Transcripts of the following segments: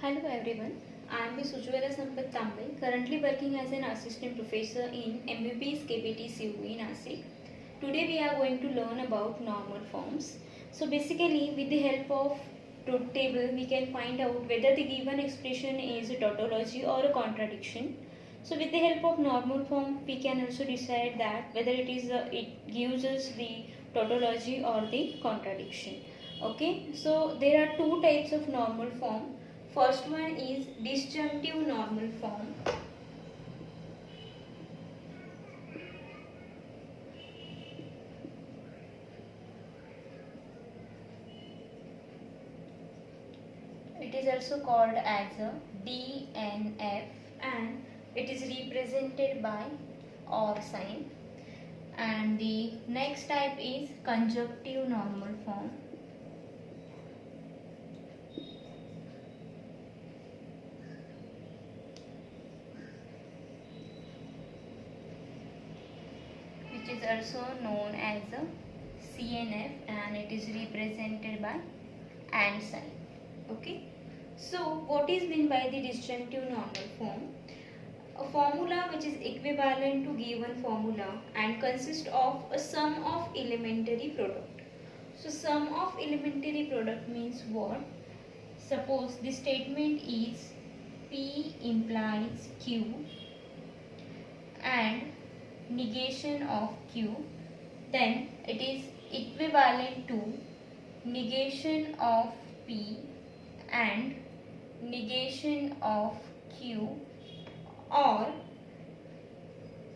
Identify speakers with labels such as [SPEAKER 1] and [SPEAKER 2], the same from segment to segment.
[SPEAKER 1] Hello everyone, I am Ms. Ujjwala Sampath Tambe, currently working as an assistant professor in MBBS KPT CUE Nashik. Today we are going to learn about normal forms. So basically with the help of truth table we can find out whether the given expression is a tautology or a contradiction. So with the help of normal form we can also decide that whether it gives us the tautology or the contradiction. Okay, so there are two types of normal form. First one is disjunctive normal form. It is also called as a DNF and it is represented by or sign. And the next type is conjunctive normal form. Which is also known as a CNF and it is represented by and sign. Okay. So what is meant by the disjunctive normal form? A formula which is equivalent to given formula and consists of a sum of elementary product. So sum of elementary product means what? Suppose the statement is P implies Q and negation of Q, then it is equivalent to negation of P and negation of Q, or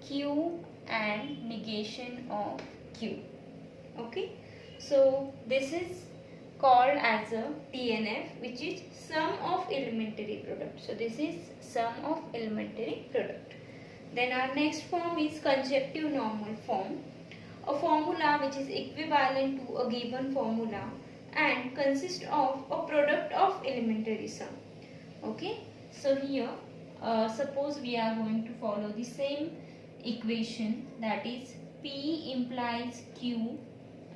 [SPEAKER 1] Q and negation of Q. Okay, so this is called as a DNF, which is sum of elementary product. So this is sum of elementary product. Then our next form is conjunctive normal form, a formula which is equivalent to a given formula and consists of a product of elementary sum. Okay, so here suppose we are going to follow the same equation, that is P implies Q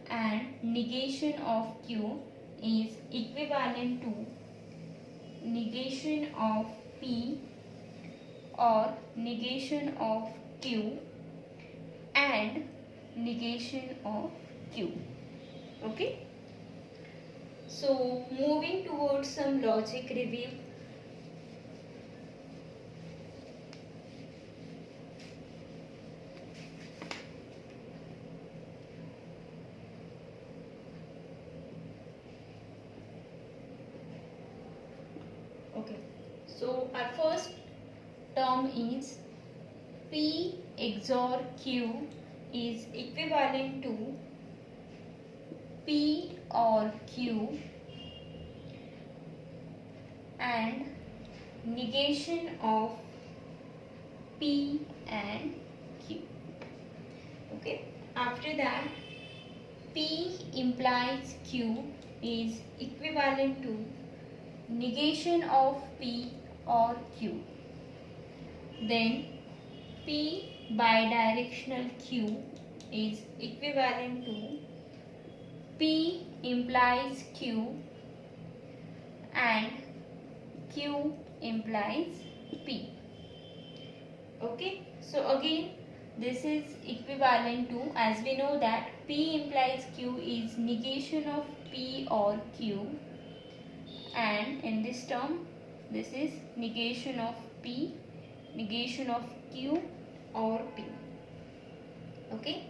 [SPEAKER 1] and negation of Q is equivalent to negation of P or negation of Q and negation of Q. Okay, so moving towards some logic review. Okay, so our first term is P XOR Q is equivalent to P or Q and negation of P and Q. Okay, after that P implies Q is equivalent to negation of P or Q. Then P bidirectional Q is equivalent to P implies Q and Q implies P. Okay, so again this is equivalent to, as we know that P implies Q is negation of P or Q, and in this term this is negation of P, negation of Q or P. Okay,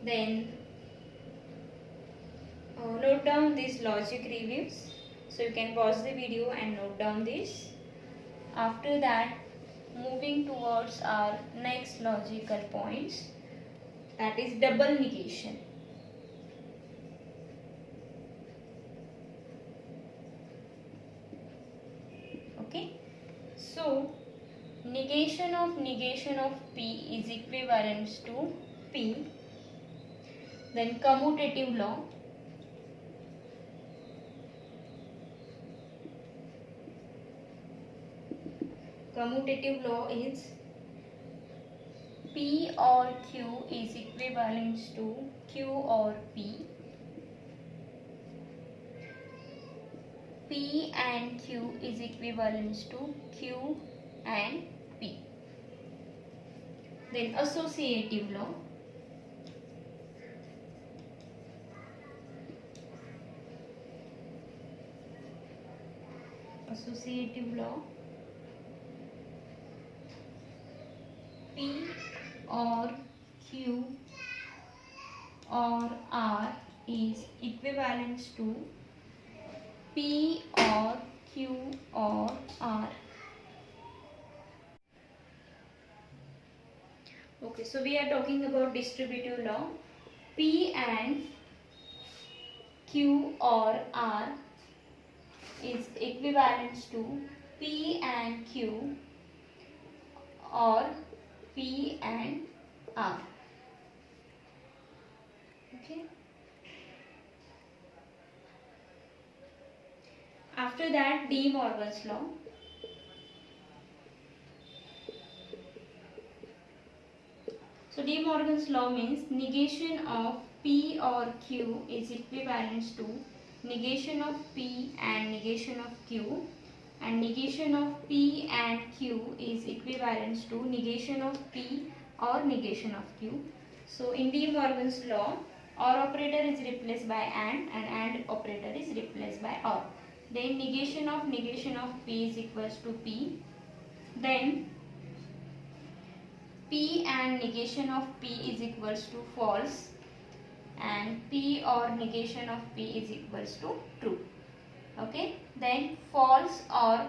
[SPEAKER 1] then note down these logic reviews. So you can pause the video and note down this. After that, moving towards our next logical points, that is double negation. Okay, so negation of P is equivalent to P. Then commutative law. Commutative law is P or Q is equivalent to Q or P. P P and Q is equivalent to Q and P. Then associative law. Associative law. P or Q or R is equivalent to P or Q or R. Okay, so we are talking about distributive law. P and Q or R is equivalent to P and Q or P and R. Okay. After that, De Morgan's law. So De Morgan's law means negation of P or Q is equivalent to negation of P and negation of Q, and negation of P and Q is equivalent to negation of P or negation of Q. So in De Morgan's law, OR operator is replaced by and operator is replaced by OR. Then negation of P is equals to P. Then P and negation of P is equals to false, and P or negation of P is equals to true. Okay. Then false or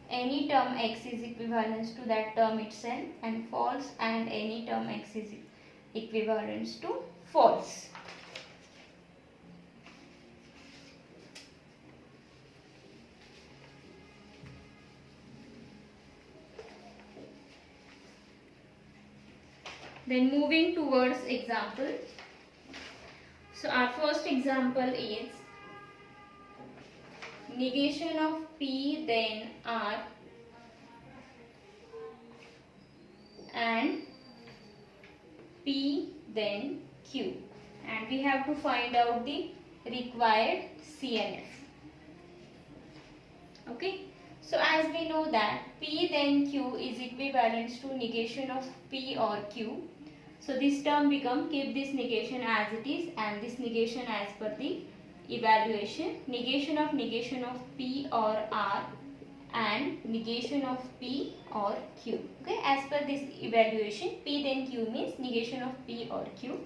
[SPEAKER 1] any term X is equivalent to that term itself, and false and any term X is equivalent to false. Then moving towards example. So our first example is negation of P then R and P then Q, and we have to find out the required CNF. Okay. So as we know that P then Q is equivalent to negation of P or Q. So this term become, keep this negation as it is and this negation as per the evaluation. Negation of P or R and negation of P or Q. Okay, as per this evaluation, P then Q means negation of P or Q.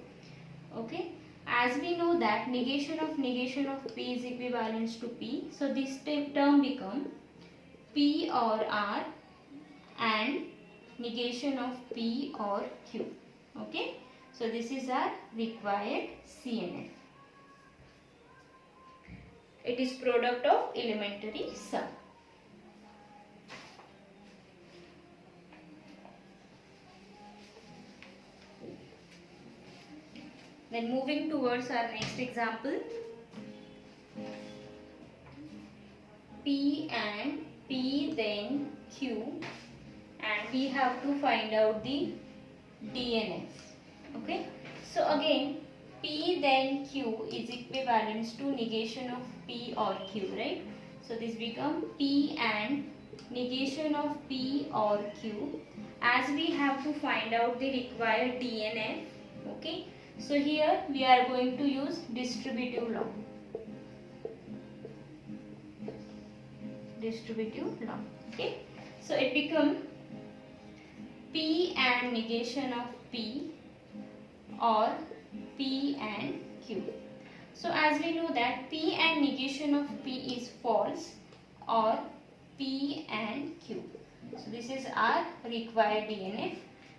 [SPEAKER 1] Okay, as we know that negation of P is equivalent to P. So this term become P or R and negation of P or Q. Okay, so this is our required CNF. It is product of elementary sum. Then moving towards our next example. P and P then Q, and we have to find out the DNF. Okay, so again P then Q is equivalent to negation of P or Q, right? So this become P and negation of P or Q, as we have to find out the required DNF. Okay, so here we are going to use distributive law. Okay, so it become P and negation of P or P and Q. So as we know that P and negation of P is false or P and Q. So this is our required DNF.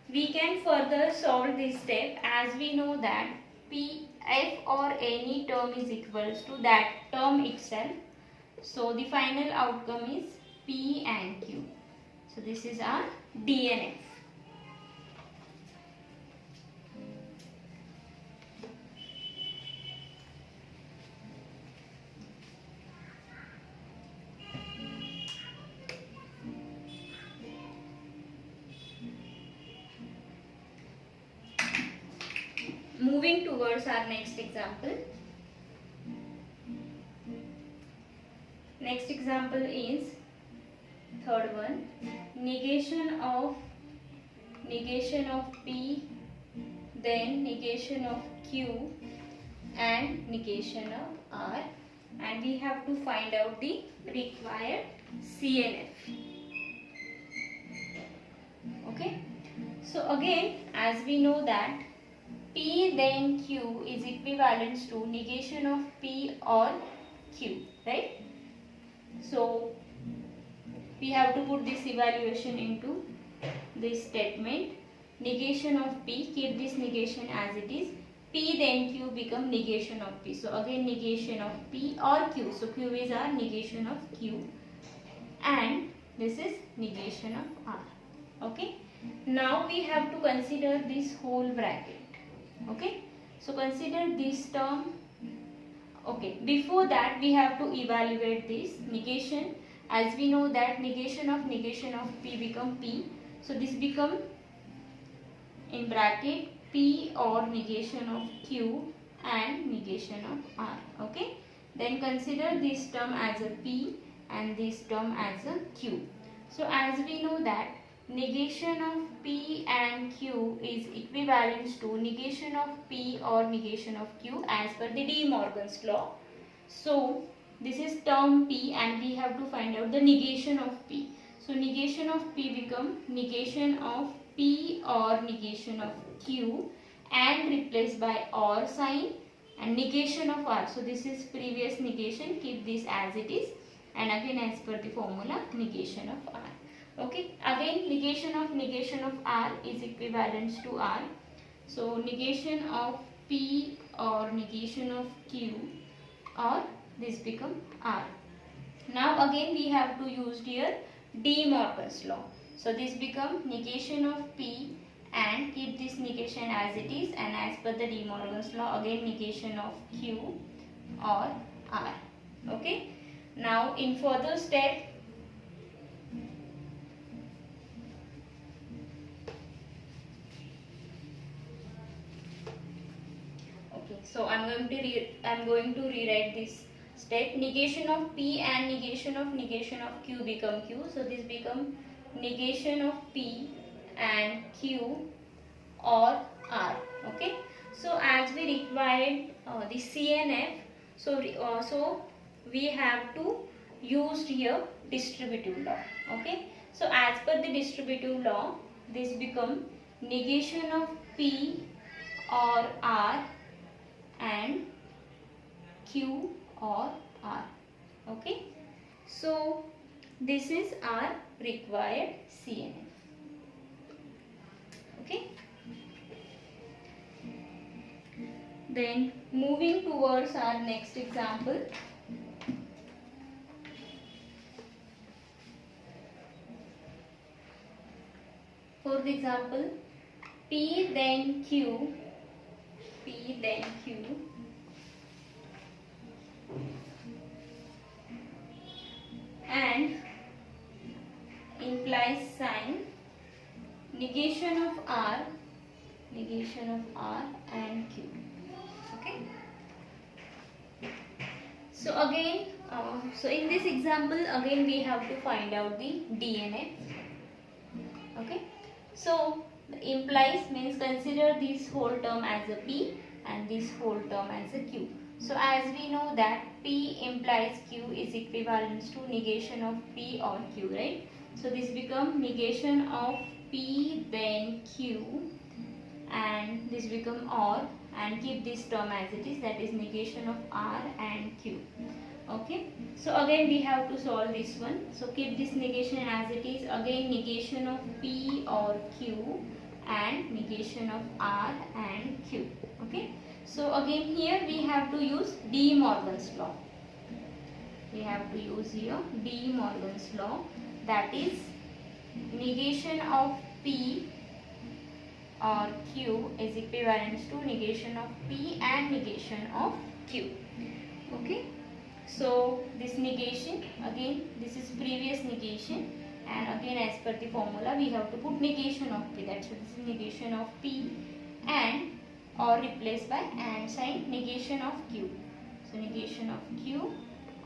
[SPEAKER 1] We can further solve this step, as we know that P, F or any term is equals to that term itself. So the final outcome is P and Q. So this is our DNF. Moving towards our next example. next example is third one, negation of P, then negation of Q and negation of R, and we have to find out the required CNF. Okay, so again, as we know that P then Q is equivalent to negation of P or Q, right? So we have to put this evaluation into this statement. Negation of P, keep this negation as it is. P then Q become negation of P. So again negation of P or Q. So Q is our negation of Q and this is negation of R. Okay. Now we have to consider this whole bracket. Okay. So consider this term. Okay. Before that we have to evaluate this negation. As we know that negation of P become P. So this become in bracket P or negation of Q and negation of R. Okay. Then consider this term as a P and this term as a Q. So as we know that negation of P and Q is equivalent to negation of P or negation of Q as per the De Morgan's law. So this is term P and we have to find out the negation of P. So negation of P become negation of P or negation of Q and replaced by or sign and negation of R. So this is previous negation, keep this as it is, and again as per the formula negation of R. Okay, again negation of R is equivalent to R. So negation of P or negation of Q or this become R. Now again we have to use here De Morgan's law. So this become negation of P and keep this negation as it is, and as per the De Morgan's law again negation of Q or R. Okay. Now in further step, so I'm going to rewrite this step. Negation of P and negation of Q become Q. So this become negation of P and Q or R. Okay. So as we required the CNF, so we have to use here distributive law. Okay. So as per the distributive law, this become negation of P or R and Q or R. Okay. So this is our required CNF. Okay. Then moving towards our next example. For the example, P then Q and implies sign negation of R and Q. Okay. So again, so in this example again we have to find out the DNF. Okay. So implies means consider this whole term as a P and this whole term as a Q. So as we know that P implies Q is equivalent to negation of P or Q, right? So this become negation of P then Q and this become OR, and keep this term as it is, that is negation of R and Q. Okay. So again we have to solve this one. So keep this negation as it is, again negation of P or Q and negation of R and Q. Okay. So again here we have to use De Morgan's law. We have to use here De Morgan's law, that is negation of P or Q is equivalent to negation of P and negation of Q. Okay. So this negation, again this is previous negation, and again as per the formula we have to put negation of P, that's why this is negation of P and or replaced by and sign negation of Q. So negation of Q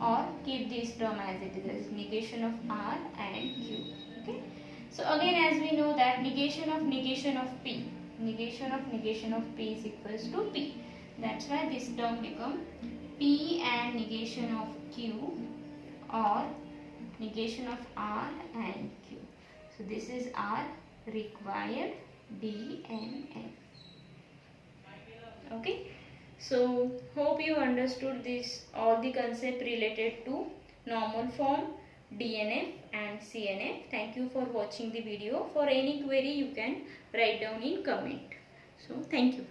[SPEAKER 1] or keep this term as it is, as negation of R and Q. Okay. So again, as we know that negation of P, negation of P is equals to P. That's why this term become P and negation of Q, or negation of R and Q. So this is our required DNF. Okay. So hope you understood this, all the concept related to normal form, DNF and CNF. Thank you for watching the video. For any query you can write down in comment. So thank you.